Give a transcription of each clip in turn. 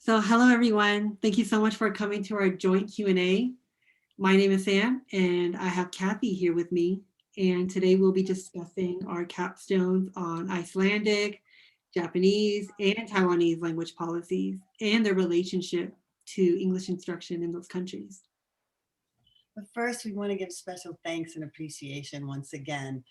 So hello, everyone. Thank you so much for coming to our joint Q&A. My name is Sam, and I have Kathy here with me. And today we'll be discussing our capstones on Icelandic, Japanese, and Taiwanese language policies and their relationship to English instruction in those countries. But first, we want to give special thanks and appreciation once again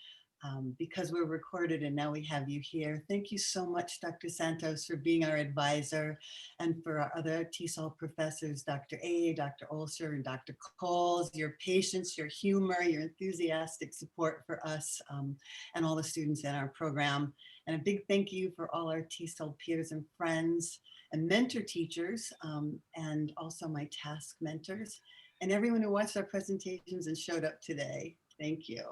because we're recorded and now we have you here. Thank you so much, Dr. Santos, for being our advisor, and for our other TESOL professors, Dr. A, Dr. Olsher, and Dr. Coles, your patience, your humor, your enthusiastic support for us and all the students in our program. And a big thank you for all our TESOL peers and friends and mentor teachers, and also my task mentors, and everyone who watched our presentations and showed up today. Thank you.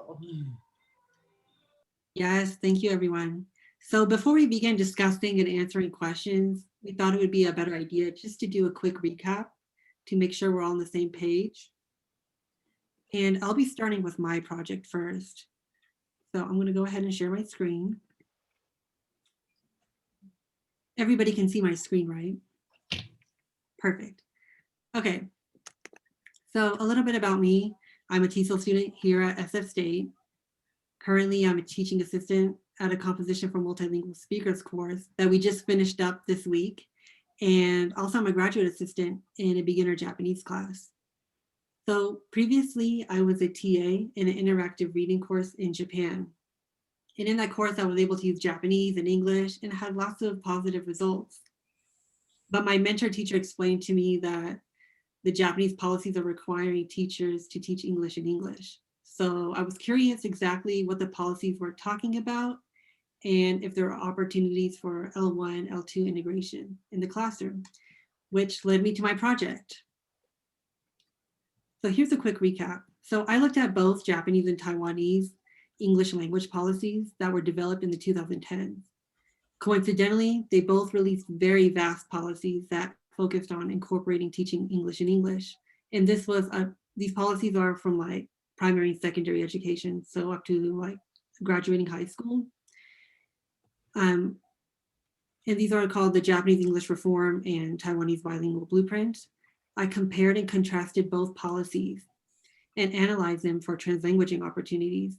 Yes, thank you, everyone. So before we begin discussing and answering questions, we thought it would be a better idea just to do a quick recap to make sure we're all on the same page. And I'll be starting with my project first. So I'm going to go ahead and share my screen. Everybody can see my screen, right? Perfect. Okay. So a little bit about me. I'm a TESOL student here at SF State. Currently, I'm a teaching assistant at a composition for multilingual speakers course that we just finished up this week. And also I'm a graduate assistant in a beginner Japanese class. So previously I was a TA in an interactive reading course in Japan. And in that course, I was able to use Japanese and English and had lots of positive results. But my mentor teacher explained to me that the Japanese policies are requiring teachers to teach English in English. So I was curious exactly what the policies were talking about and if there are opportunities for L1, L2 integration in the classroom, which led me to my project. So here's a quick recap. So I looked at both Japanese and Taiwanese English language policies that were developed in the 2010s. Coincidentally, they both released very vast policies that focused on incorporating teaching English in English. And these policies are from like primary and secondary education, so up to like graduating high school. And these are called the Japanese English Reform and Taiwanese Bilingual Blueprint. I compared and contrasted both policies and analyzed them for translanguaging opportunities.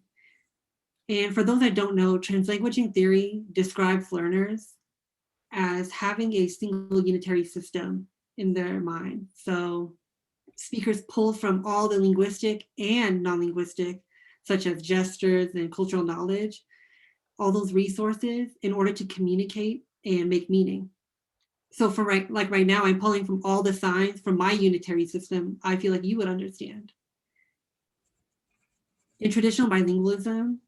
And for those that don't know, translanguaging theory describes learners as having a single unitary system in their mind. So speakers pull from all the linguistic and non-linguistic, such as gestures and cultural knowledge, all those resources in order to communicate and make meaning. So for right now, I'm pulling from all the signs from my unitary system I feel like you would understand. In traditional bilingualism,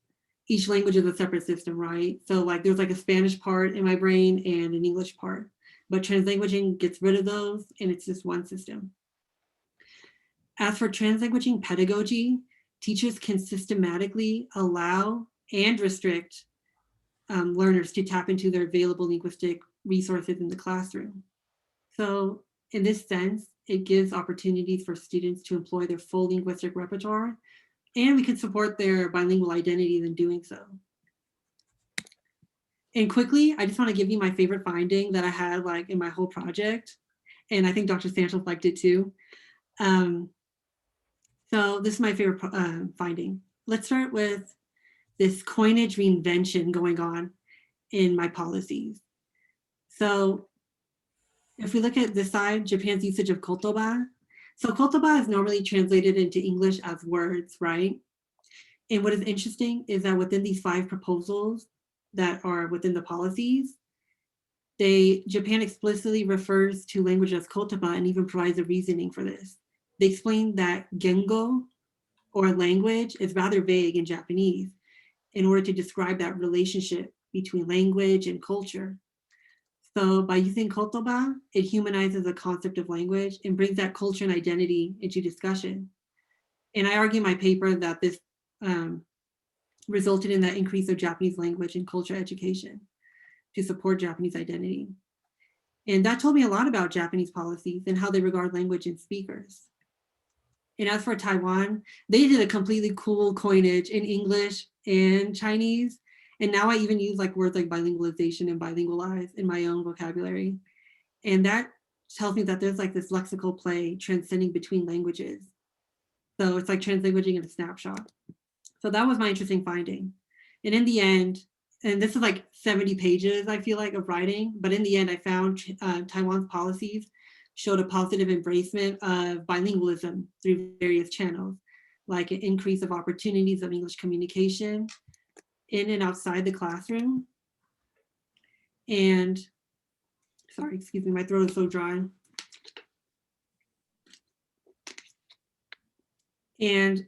each language is a separate system, right? So like there's like a Spanish part in my brain and an English part, but translanguaging gets rid of those and it's just one system. As for translanguaging pedagogy, teachers can systematically allow and restrict learners to tap into their available linguistic resources in the classroom. So in this sense, it gives opportunities for students to employ their full linguistic repertoire, and we can support their bilingual identities in doing so. And quickly, I just want to give you my favorite finding that I had like in my whole project. And I think Dr. Santos liked it too. So this is my favorite finding. Let's start with this coinage reinvention going on in my policies. So if we look at this side, Japan's usage of kotoba. So kotoba is normally translated into English as words, right? And what is interesting is that within these 5 proposals that are within the policies, Japan explicitly refers to language as kotoba and even provides a reasoning for this. They explain that gengo, or language, is rather vague in Japanese in order to describe that relationship between language and culture. So by using kotoba, it humanizes the concept of language and brings that culture and identity into discussion. And I argue in my paper that this resulted in that increase of Japanese language and culture education to support Japanese identity. And that told me a lot about Japanese policies and how they regard language and speakers. And as for Taiwan, they did a completely cool coinage in English and Chinese. And now I even use like words like bilingualization and bilingualize in my own vocabulary. And that tells me that there's like this lexical play transcending between languages. So it's like translanguaging in a snapshot. So that was my interesting finding. And in the end, and this is like 70 pages, I feel like, of writing, but in the end, I found Taiwan's policies showed a positive embracement of bilingualism through various channels, like an increase of opportunities of English communication in and outside the classroom. And sorry, excuse me, my throat is so dry. And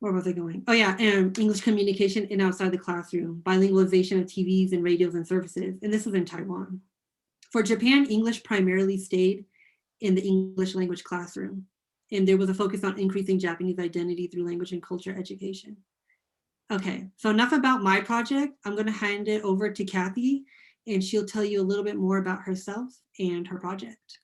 where was I going? Oh yeah, English communication in outside the classroom, bilingualization of TVs and radios and services. And this was in Taiwan. For Japan, English primarily stayed in the English language classroom. And there was a focus on increasing Japanese identity through language and culture education. Okay, so enough about my project. I'm gonna hand it over to Kathy and she'll tell you a little bit more about herself and her project.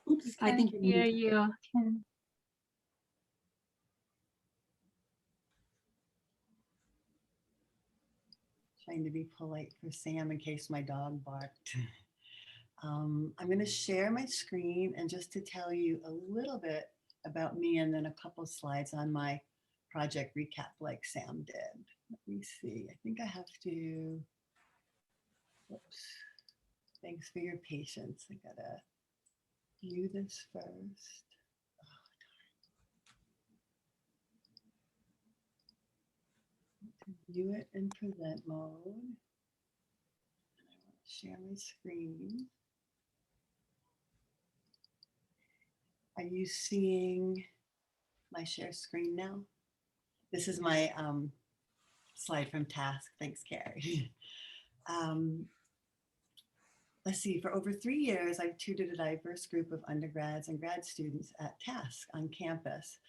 Oops, I think you're Hear muted. you. Can Trying to be polite for Sam in case my dog barked. I'm going to share my screen and just to tell you a little bit about me and then a couple slides on my project recap like Sam did. Let me see. I think I have to. Whoops. Thanks for your patience. I gotta view this first. View it in present mode. And I want to share my screen. Are you seeing my share screen now? This is my slide from TASC. Thanks, Carrie. Let's see, for over 3 years, I've tutored a diverse group of undergrads and grad students at TASC on campus.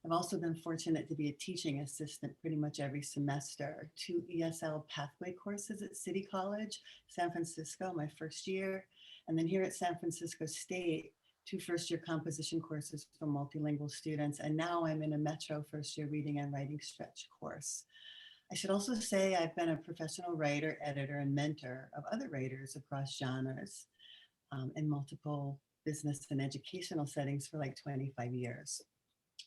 I've also been fortunate to be a teaching assistant pretty much every semester, 2 ESL pathway courses at City College, San Francisco, my first year, and then here at San Francisco State, 2 first-year composition courses for multilingual students, and now I'm in a Metro first-year reading and writing stretch course. I should also say I've been a professional writer, editor, and mentor of other writers across genres in multiple business and educational settings for like 25 years.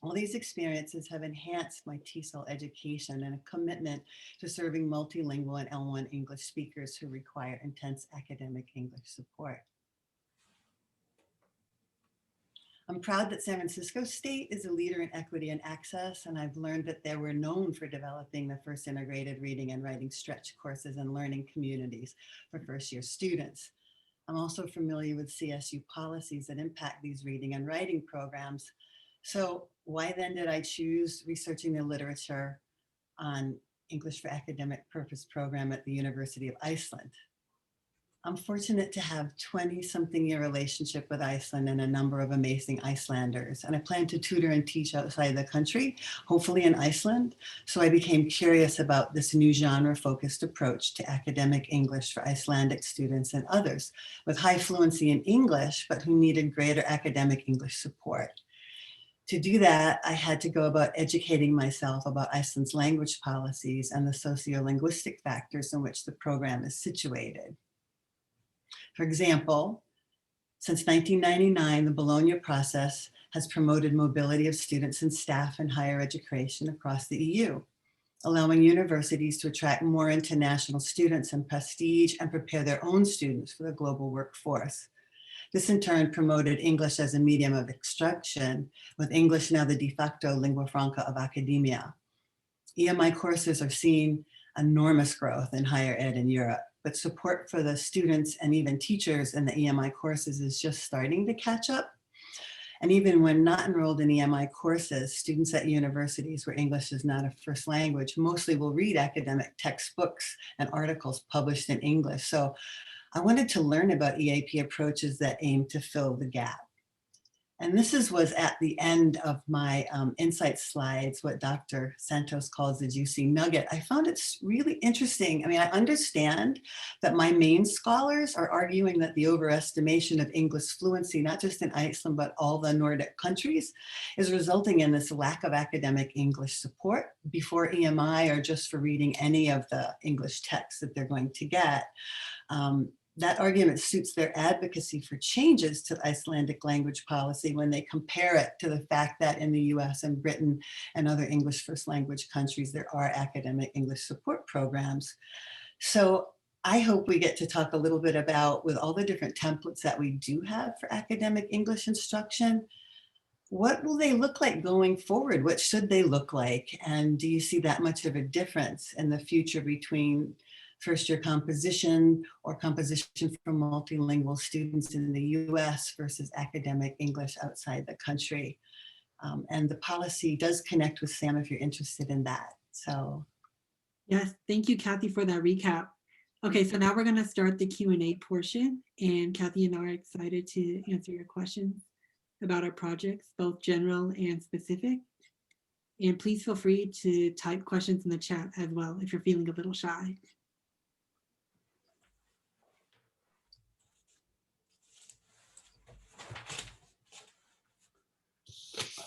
All these experiences have enhanced my TESOL education and a commitment to serving multilingual and L1 English speakers who require intense academic English support. I'm proud that San Francisco State is a leader in equity and access, and I've learned that they were known for developing the first integrated reading and writing stretch courses and learning communities for first-year students. I'm also familiar with CSU policies that impact these reading and writing programs. So why then did I choose researching the literature on English for Academic Purpose program at the University of Iceland? I'm fortunate to have 20-something-year relationship with Iceland and a number of amazing Icelanders. And I plan to tutor and teach outside the country, hopefully in Iceland. So I became curious about this new genre-focused approach to academic English for Icelandic students and others with high fluency in English, but who needed greater academic English support. To do that, I had to go about educating myself about Iceland's language policies and the sociolinguistic factors in which the program is situated. For example, since 1999, the Bologna process has promoted mobility of students and staff in higher education across the EU, allowing universities to attract more international students and prestige and prepare their own students for the global workforce. This in turn promoted English as a medium of instruction, with English now the de facto lingua franca of academia. EMI courses are seeing enormous growth in higher ed in Europe, but support for the students and even teachers in the EMI courses is just starting to catch up. And even when not enrolled in EMI courses, students at universities where English is not a first language mostly will read academic textbooks and articles published in English. So I wanted to learn about EAP approaches that aim to fill the gap. And this was at the end of my insight slides, what Dr. Santos calls the juicy nugget. I found it's really interesting. I mean, I understand that my main scholars are arguing that the overestimation of English fluency, not just in Iceland, but all the Nordic countries, is resulting in this lack of academic English support before EMI or just for reading any of the English texts that they're going to get. That argument suits their advocacy for changes to Icelandic language policy when they compare it to the fact that in the US and Britain and other English first language countries, there are academic English support programs. So I hope we get to talk a little bit about, with all the different templates that we do have for academic English instruction, what will they look like going forward? What should they look like? And do you see that much of a difference in the future between first year composition or composition for multilingual students in the US versus academic English outside the country? And the policy does connect with Sam if you're interested in that. So. Yes, thank you, Kathy, for that recap. Okay, so now we're going to start the Q&A portion, and Kathy and I are excited to answer your questions about our projects, both general and specific. And please feel free to type questions in the chat as well if you're feeling a little shy.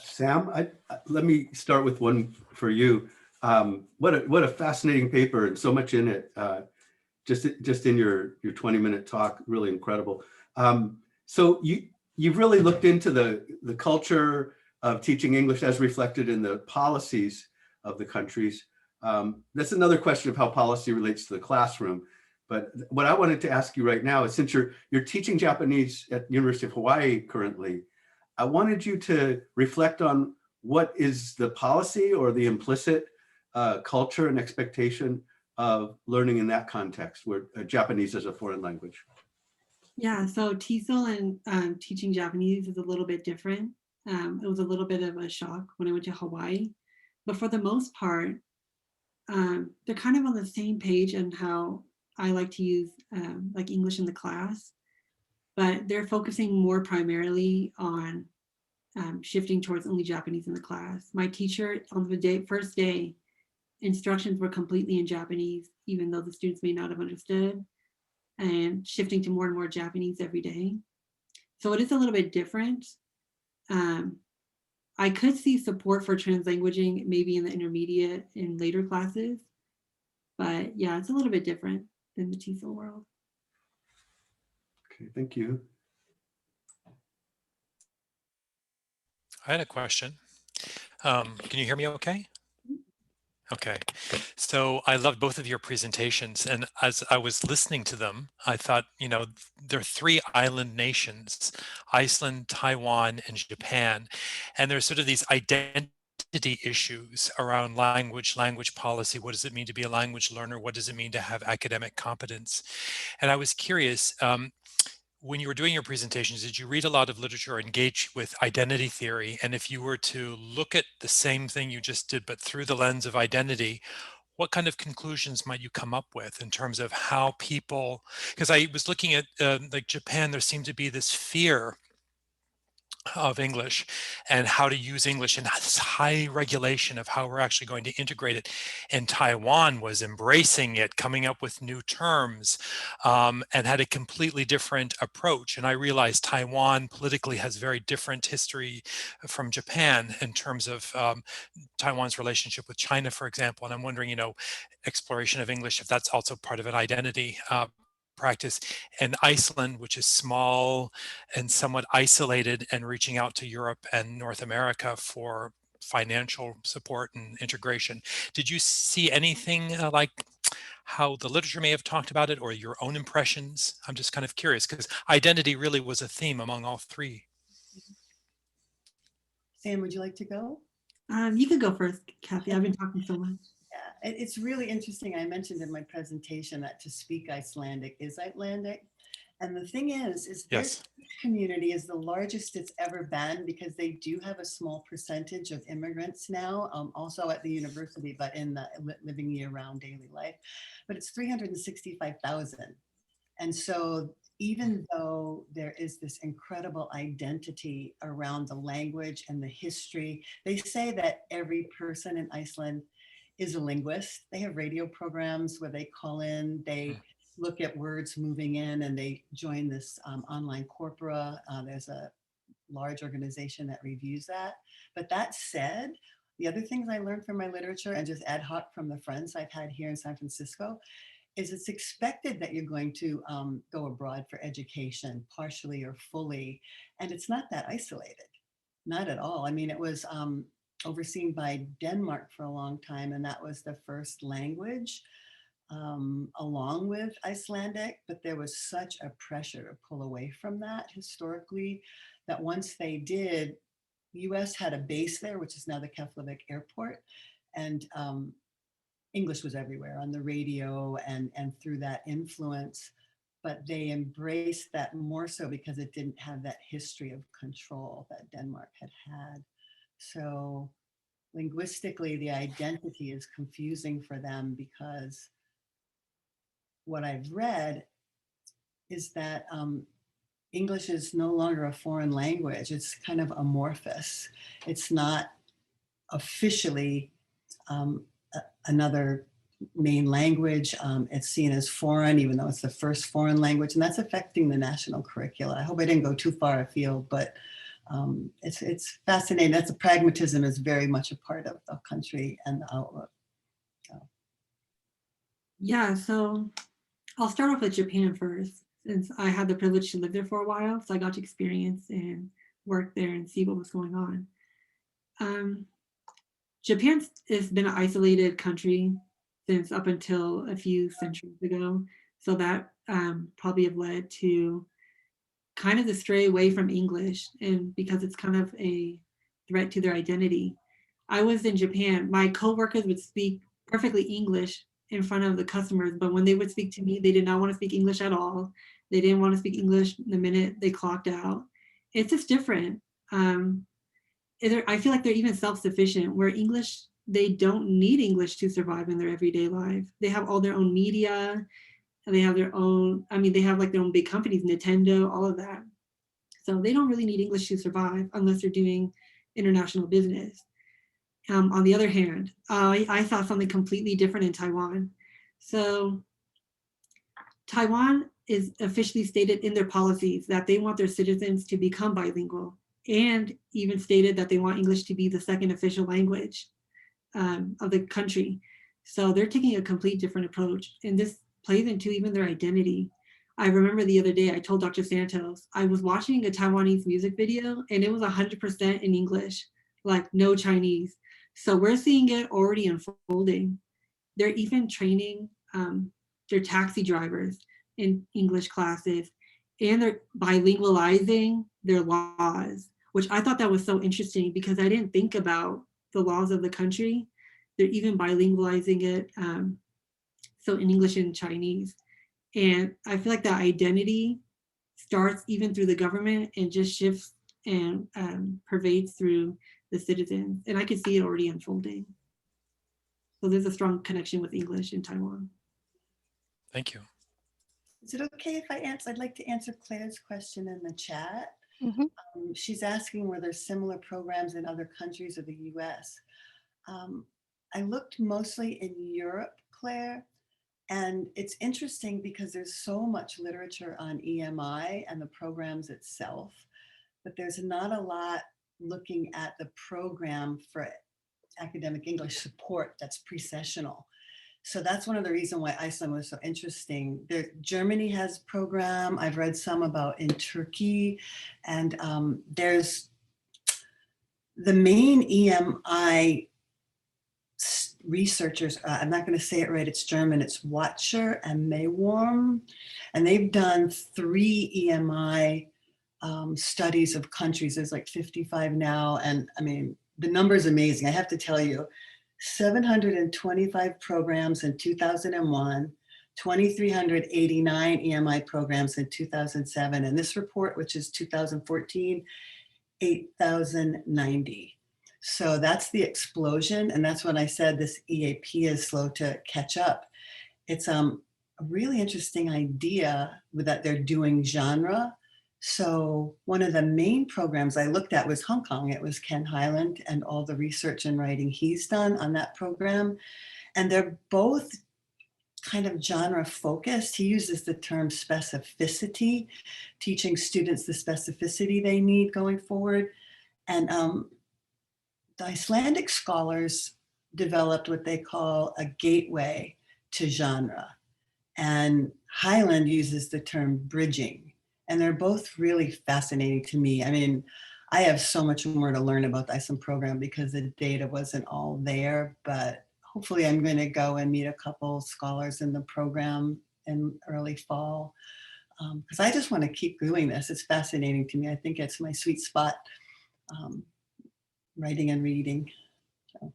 Sam, let me start with one for you. What a fascinating paper and so much in it. Just in your 20-minute talk, really incredible. So you've really looked into the culture of teaching English as reflected in the policies of the countries. That's another question of how policy relates to the classroom. But what I wanted to ask you right now is, since you're teaching Japanese at University of Hawaii currently, I wanted you to reflect on what is the policy or the implicit culture and expectation of learning in that context, where Japanese as a foreign language. Yeah, so TESOL and teaching Japanese is a little bit different. It was a little bit of a shock when I went to Hawaii, but for the most part, they're kind of on the same page on how I like to use like English in the class, but they're focusing more primarily on shifting towards only Japanese in the class. My teacher on the first day, instructions were completely in Japanese, even though the students may not have understood, and shifting to more and more Japanese every day. So it is a little bit different. I could see support for translanguaging maybe in the intermediate and later classes, but yeah, it's a little bit different than the TESOL world. Okay, thank you. I had a question. Can you hear me okay? Okay, so I loved both of your presentations, and as I was listening to them, I thought, you know, there are three island nations, Iceland, Taiwan, and Japan, and there's sort of these identity issues around language policy. What does it mean to be a language learner? What does it mean to have academic competence? And I was curious, when you were doing your presentations, did you read a lot of literature or engage with identity theory? And if you were to look at the same thing you just did, but through the lens of identity, what kind of conclusions might you come up with in terms of how people, because I was looking at like Japan, there seemed to be this fear of English and how to use English and this high regulation of how we're actually going to integrate it. And Taiwan was embracing it, coming up with new terms, and had a completely different approach. And I realized Taiwan politically has very different history from Japan in terms of Taiwan's relationship with China, for example. And I'm wondering, you know, exploration of English, if that's also part of an identity practice. And Iceland, which is small and somewhat isolated, and reaching out to Europe and North America for financial support and integration. Did you see anything like how the literature may have talked about it, or your own impressions? I'm just kind of curious, because identity really was a theme among all three. Sam, would you like to go? You could go first, Kathy. I've been talking so much. Yeah, it's really interesting. I mentioned in my presentation that to speak Icelandic is Icelandic. And the thing is their Yes. community is the largest it's ever been, because they do have a small percentage of immigrants now, also at the university, but in the living year-round daily life. But it's 365,000. And so even though there is this incredible identity around the language and the history, they say that every person in Iceland is a linguist. They have radio programs where they call in, they look at words moving in, and they join this online corpora. There's a large organization that reviews that. But that said, the other things I learned from my literature and just ad hoc from the friends I've had here in San Francisco is it's expected that you're going to go abroad for education, partially or fully. And it's not that isolated, not at all. I mean, it was overseen by Denmark for a long time, and that was the first language along with Icelandic, but there was such a pressure to pull away from that historically, that once they did, US had a base there, which is now the Keflavik Airport, and English was everywhere on the radio and through that influence, but they embraced that more so because it didn't have that history of control that Denmark had had. So linguistically, the identity is confusing for them, because what I've read is that English is no longer a foreign language. It's kind of amorphous. It's not officially another main language. It's seen as foreign, even though it's the first foreign language, and that's affecting the national curricula. I hope I didn't go too far afield, but it's fascinating. That's a pragmatism is very much a part of the country and the outlook. So. Yeah, so I'll start off with Japan first, since I had the privilege to live there for a while. So I got to experience and work there and see what was going on. Japan has been an isolated country since up until a few centuries ago. So that probably have led to kind of the stray away from English, and because it's kind of a threat to their identity. I was in Japan, my coworkers would speak perfectly English in front of the customers, but when they would speak to me, they did not want to speak English at all. They didn't want to speak English the minute they clocked out. It's just different. I feel like they're even self-sufficient, where English, they don't need English to survive in their everyday life. They have all their own media, and they have their own, I mean, they have like their own big companies, Nintendo, all of that. So they don't really need English to survive unless they're doing international business. On the other hand, I saw something completely different in Taiwan. So Taiwan is officially stated in their policies that they want their citizens to become bilingual, and even stated that they want English to be the second official language of the country. So they're taking a complete different approach, and this plays into even their identity. I remember the other day I told Dr. Santos, I was watching a Taiwanese music video and it was 100% in English, like no Chinese. So we're seeing it already unfolding. They're even training their taxi drivers in English classes, and they're bilingualizing their laws, which I thought that was so interesting because I didn't think about the laws of the country. They're even bilingualizing it, so in English and Chinese. And I feel like that identity starts even through the government and just shifts and pervades through the citizens. And I could see it already unfolding. So there's a strong connection with English in Taiwan. Thank you. Is it okay if I answer? I'd like to answer Claire's question in the chat. Mm-hmm. She's asking were there similar programs in other countries of the US. I looked mostly in Europe, Claire, and it's interesting because there's so much literature on EMI and the programs itself, but there's not a lot looking at the program for academic English support that's pre-sessional. So that's one of the reasons why Iceland was so interesting. Germany has program. I've read some about in Turkey, and there's the main EMI researchers. I'm not going to say it right. It's German. It's Watscher and Mayworm, and they've done 3 EMI studies of countries. There's like 55 now, and I mean the number is amazing. I have to tell you. 725 programs in 2001, 2,389 EMI programs in 2007, and this report, which is 2014, 8,090. So that's the explosion, and that's when I said this EAP is slow to catch up. It's a really interesting idea that they're doing genre. So one of the main programs I looked at was Hong Kong. It was Ken Highland and all the research and writing he's done on that program. And they're both kind of genre focused. He uses the term specificity, teaching students the specificity they need going forward. And the Icelandic scholars developed what they call a gateway to genre. And Highland uses the term bridging. And they're both really fascinating to me. I mean, I have so much more to learn about the Iceland program because the data wasn't all there, but hopefully I'm going to go and meet a couple scholars in the program in early fall, because I just want to keep doing this. It's fascinating to me. I think it's my sweet spot, writing and reading. So.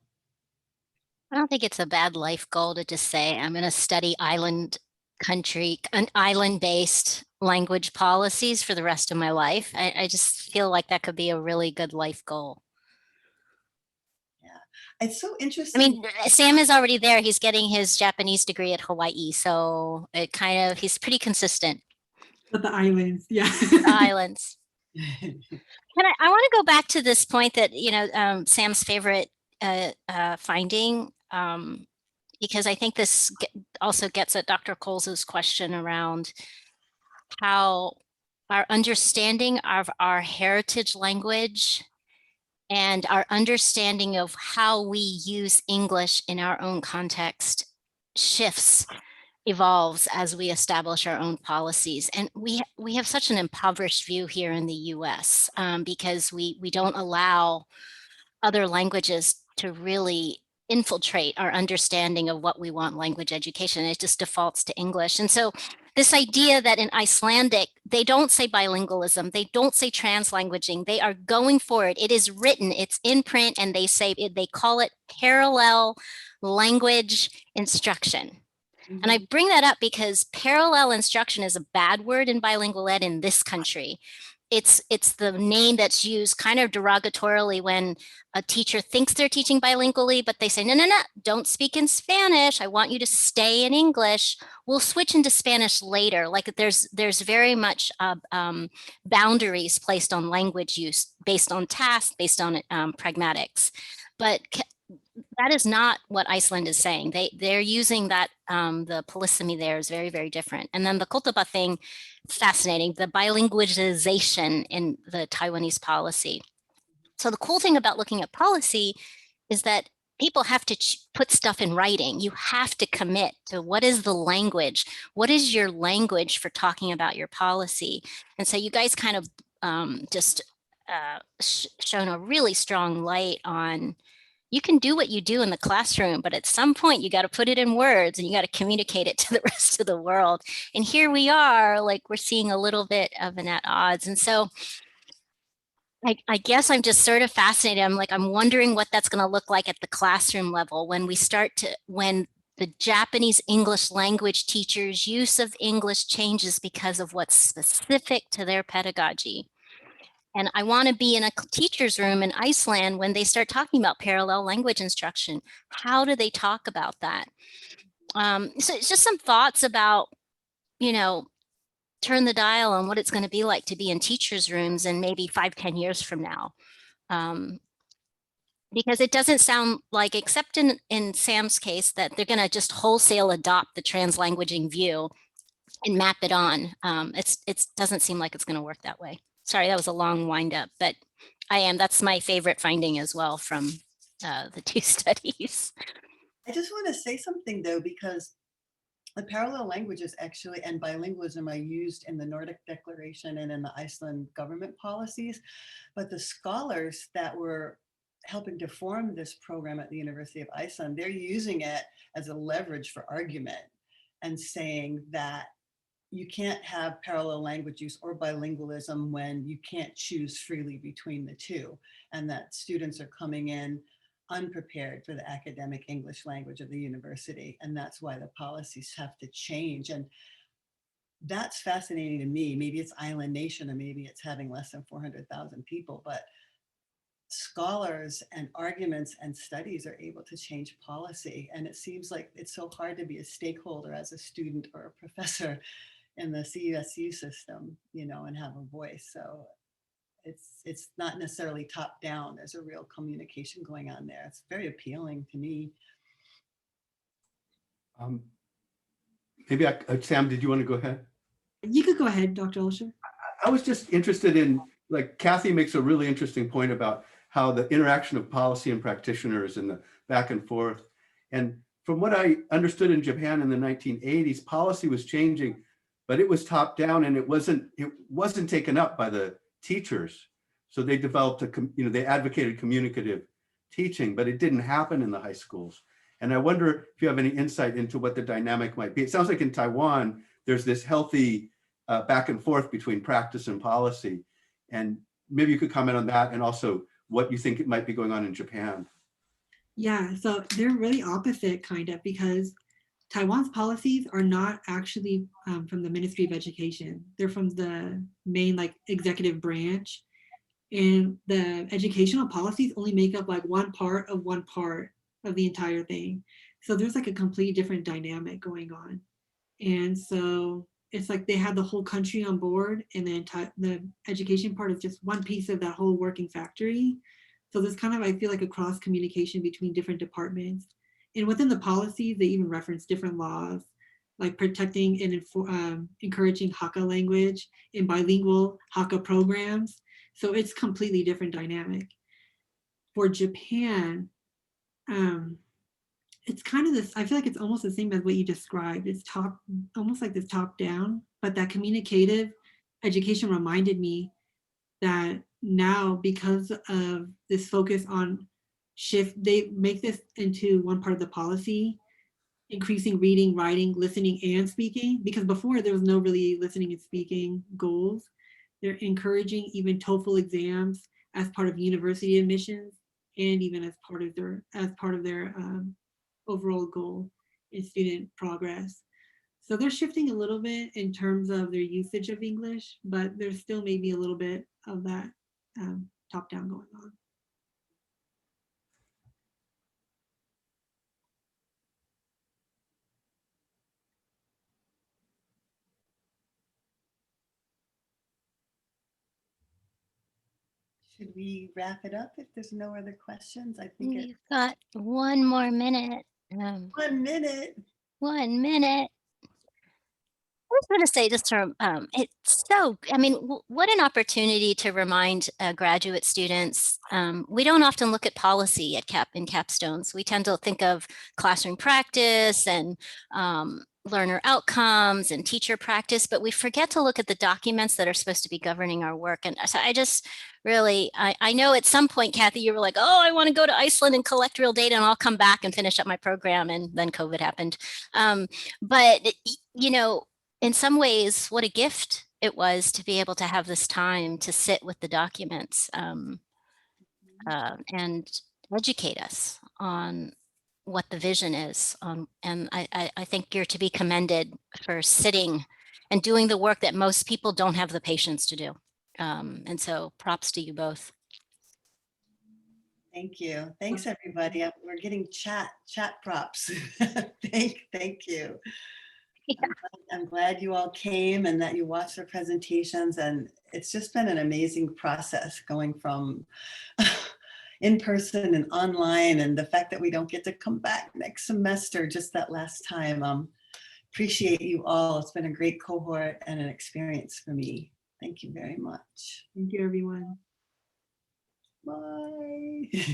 I don't think it's a bad life goal to just say, I'm going to study island-based language policies for the rest of my life. I just feel like that could be a really good life goal. It's so I interesting. mean, Sam is already there. He's getting his Japanese degree at Hawaii. So he's pretty consistent. But the islands, yeah. The islands. I want to go back to this point that, Sam's favorite finding, because I think this also gets at Dr. Coles's question around how our understanding of our heritage language and our understanding of how we use English in our own context shifts, evolves as we establish our own policies. And we have such an impoverished view here in the US because we don't allow other languages to really infiltrate our understanding of what we want language education. It just defaults to English. And so this idea that in Icelandic, they don't say bilingualism, they don't say translanguaging, they are going for it. It is written, it's in print, and they call it parallel language instruction. And I bring that up because parallel instruction is a bad word in bilingual ed in this country. It's the name that's used kind of derogatorily when a teacher thinks they're teaching bilingually, but they say, no, don't speak in Spanish. I want you to stay in English. We'll switch into Spanish later. Like there's very much boundaries placed on language use based on tasks, based on pragmatics. But that is not what Iceland is saying. They're using that, the polysemy there is very, very different. And then the Kultaba thing, fascinating, the bilingualization in the Taiwanese policy. So the cool thing about looking at policy is that people have to put stuff in writing. You have to commit to what is the language? What is your language for talking about your policy? And so you guys kind of just shown a really strong light on, you can do what you do in the classroom, but at some point you got to put it in words and you got to communicate it to the rest of the world. And here we are, like we're seeing a little bit of an at odds. And so I guess I'm just sort of fascinated. I'm wondering what that's going to look like at the classroom level when when the Japanese English language teachers' use of English changes because of what's specific to their pedagogy. And I want to be in a teacher's room in Iceland when they start talking about parallel language instruction. How do they talk about that? So it's just some thoughts about, turn the dial on what it's going to be like to be in teachers' rooms in maybe 5-10 years from now. Because it doesn't sound like, except in Sam's case, that they're going to just wholesale adopt the translanguaging view and map it on. It doesn't seem like it's going to work that way. Sorry, that was a long wind up, but that's my favorite finding as well from the two studies. I just want to say something though, because the parallel languages actually and bilingualism are used in the Nordic Declaration and in the Iceland government policies, but the scholars that were helping to form this program at the University of Iceland, they're using it as a leverage for argument and saying that you can't have parallel language use or bilingualism when you can't choose freely between the two, and that students are coming in unprepared for the academic English language of the university. And that's why the policies have to change. And that's fascinating to me. Maybe it's island nation, or maybe it's having less than 400,000 people, but scholars and arguments and studies are able to change policy. And it seems like it's so hard to be a stakeholder as a student or a professor in the CUSU system, you know, and have a voice. So it's not necessarily top down. There's a real communication going on there. It's very appealing to me. Maybe Sam, did you want to go ahead? You could go ahead, Dr. Olsher. I was just interested in, like, Kathy makes a really interesting point about how the interaction of policy and practitioners and the back and forth. And from what I understood in Japan in the 1980s, policy was changing, but it was top down and it wasn't taken up by the teachers. So they developed they advocated communicative teaching, but it didn't happen in the high schools. And I wonder if you have any insight into what the dynamic might be. It sounds like in Taiwan, there's this healthy back and forth between practice and policy. And maybe you could comment on that and also what you think it might be going on in Japan. Yeah, so they're really opposite kind of, because Taiwan's policies are not actually from the Ministry of Education. They're from the main like executive branch. And the educational policies only make up like one part of the entire thing. So there's like a completely different dynamic going on. And so it's like they have the whole country on board, and then the education part is just one piece of that whole working factory. So there's kind of, I feel like, a cross communication between different departments. And within the policies, they even reference different laws, like protecting and encouraging Hakka language in bilingual Hakka programs. So it's completely different dynamic. For Japan, it's kind of this, I feel like it's almost the same as what you described. It's almost like this top down, but that communicative education reminded me that now, because of this focus on shift, they make this into one part of the policy, increasing reading, writing, listening, and speaking, because before there was no really listening and speaking goals. They're encouraging even TOEFL exams as part of university admissions, and even as part of their overall goal in student progress. So they're shifting a little bit in terms of their usage of English, but there's still maybe a little bit of that top down going on. Should we wrap it up if there's no other questions? I think We've got 1 more minute. 1 minute. 1 minute. I was going to say just from, it's so, I mean, what an opportunity to remind graduate students. We don't often look at policy at in capstones. We tend to think of classroom practice and learner outcomes and teacher practice, but we forget to look at the documents that are supposed to be governing our work. And so I just really, I know at some point, Kathy, you were like, oh, I want to go to Iceland and collect real data and I'll come back and finish up my program. And then COVID happened. But, you know, in some ways, what a gift it was to be able to have this time to sit with the documents and educate us on what the vision is. And I think you're to be commended for sitting and doing the work that most people don't have the patience to do. And so props to you both. Thank you. Thanks, everybody. We're getting chat props. Thank you. Yeah. I'm glad you all came and that you watched our presentations. And it's just been an amazing process going from in person and online, and the fact that we don't get to come back next semester just that last time. Appreciate you all. It's been a great cohort and an experience for me. Thank you very much. Thank you, everyone. Bye.